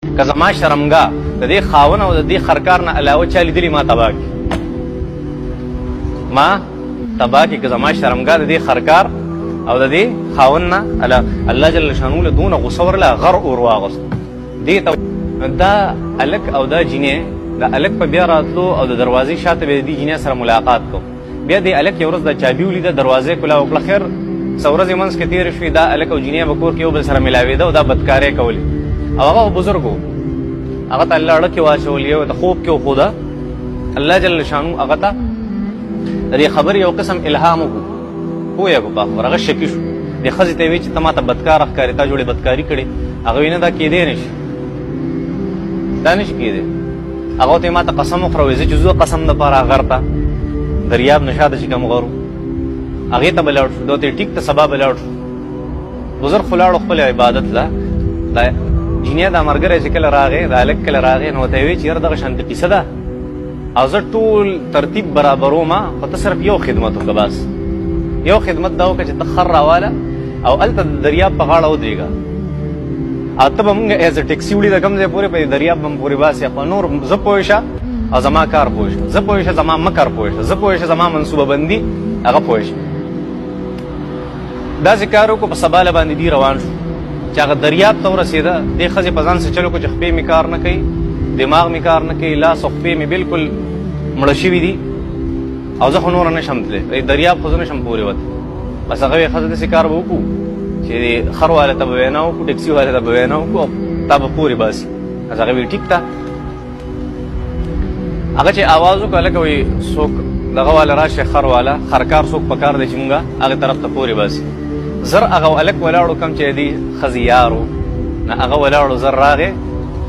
که زما شرمګاه د دې خاون او د دې خرکار نه علاوه چا لیدلي ما تباه کړي، ما تباه کړي. که زما شرمګاه د دې خرکار او د دې خاون نه الله جل شانو له دونه غصه ورله غر اور واغوست. دې ته دا الک او دا جینۍ د الک په بیا راتلو او د دروازې شاته به د دې جینۍ سره ملاقات کو. بیا د الک یو ورځ د چابي ولیده، دروازې کلا وکړه. خیر څه ورځې منځ کې تېرې شوې، دا الک او جینۍ به کور کې یو بل سره ملاوېده او دا بدکارۍ کولې. او هغه بزرګ و، هغه ته الله اړه کې واچولې او د خوب کې وښوده. الله جل شانو هغه ته د دې خبرې یو قسم الهام وکړو، پوه یې کړو په خبره. هغه شکي شو، دې ښځې ته یې ویل چې ته ما ته بدکاره ښکارې، تا جوړې بدکاري کړې. هغه ویل نه دا کېدی نه شي، دا نه شي کېدی. هغه ته یې ما ته قسم وخوره، وایي زه چې ځو قسم دپاره غر ته دریاب نه شاته چې کوم غر و هغې ته به لاړ شو. دا ورته ټیک ته سبا به لاړ شو. بزرګ خو لاړو خپل عبادت له. دا جینۍ دا ملګری چې کله راغی، دا هلک کله راغی، نو ورته یې ویل چې یاره دغه شانتې قیصه ده او زه ټول ترتیب برابروم، خو ته صرف یو خدمت وکړه. بس یو خدمت دا وکړه چې ته خر راواله او هلته د دریاب په غاړه ودرېږه، او ته به مونږ ایز ټیکسي وړي د کوم ځای پورې په دریاب به م پورې باسې. خو نور زه پوه شه او زما کار پوه شه، زه پوه شه زما مکر پوه شه، زه پوه شه زما منصوبه بندي هغه پوه شه. داسې کار وکړو، په سباله باندې دی روان شو چې هغه دریاب ته ورسېده. دې ښځې په ځان څه چل وکړو چې خپې مې کار نه کوي، دماغ مې کار نه کوي، لاس او خپې مې بلکل مړه شوي دي او زه خو نوره نه شم تللی، دریاب خو زه نه شم پورې وتی. بس هغه ویې ښځه داسې کار به وکړو چې خر والا ته به وینا وکړو، ټیکسي والا ته به وینا وکړو او تا به پورې باسي. بس هغه ویل ټیک ده. هغه چې آواز وکړه، هلکه وایي څوک دغه والا راشه، خر والا خرکار څوک په کار دی چې مونږ هغې طرف ته پورې باسي. زر هغه هلک ولاړو کوم چې دې ښځې یار و، نه هغه ولاړو زر راغې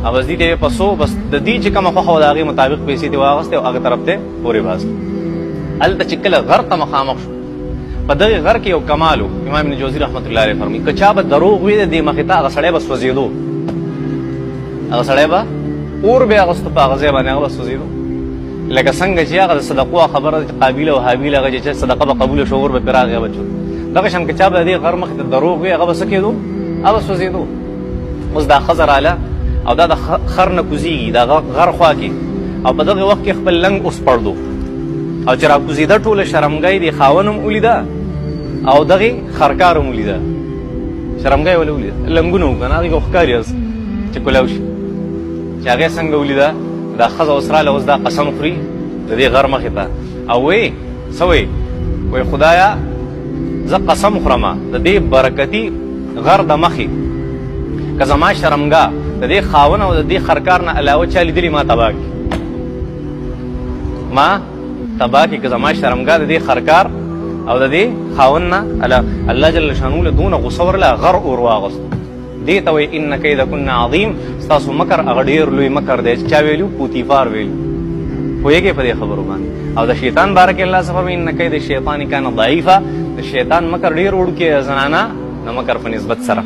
او بس دې ته یې پسو، بس د دې چې کومه خوښه وه د هغې مطابق پیسې ترې واخېستې او هغه طرف ته پورې باس. هلته چې کله غر ته مخامخ شو، په دغې غر کې یو کمال و. امام ابن جوزي رحمت الله علیه فرمایي که چا به دروغ وي د دې مخې ته، هغه سړی به سوځېدو، هغه سړی به اور به یې اغوستو په هغه ځای باندې، هغه به سوځېدو. لکه څنګه چې هغه د صدقو خبره ده چې قابیل او حابیل هغه چې صدقه به قبوله شو، اور به پرې راغی، هغه به چود. دغه شان که چا به د دې غر مخې ته دروغ وي، هغه به څه کېدو؟ هغه به سوځېدو. اوس دا ښځه راله او دا د خر نه کوزېږي دا غر خوا کې، او په دغه وخت کې خپل لنګ اوس پړدو، او چې را کوزېده ټوله شرمګۍ د خاون هم ولیده او دغې خرکار هم ولیده. شرمګۍ ولې ولیده؟ لنګونه وو که نه، هغې خو ښکاري اوس چې کولاو شي. چې هغې څنګه ولیده، دا ښځه اوس راله، اوس دا قسم خوري د دې غر مخې ته او وایي څه وایي؟ وایي خدایه زه قسم خورمه د دې برکتي غر د مخې که زما شرمګاه د دې خاون او د دې خرکار نه علاوه چا لیدلي ما تباه کړي، ما تباه کړي. که زما شرمګاه د دې خرکار او د دې خاون نه الله جل شانو له دونه غصه ورله غر اور واغوست. دې ته وایي ان کیدکن عظیم، ستاسو مکر هغه ډېر لوی مکر دی. چا ویلو؟ پوتیفار ویلو. پوهېږې په دې خبرو باندې. او د شیطان باره کې الله څه فرمایي ان کید الشیطان کان ضعیفا، د شیطان مکر ډېر وړوکی زنانه د مکر په نسبت سره.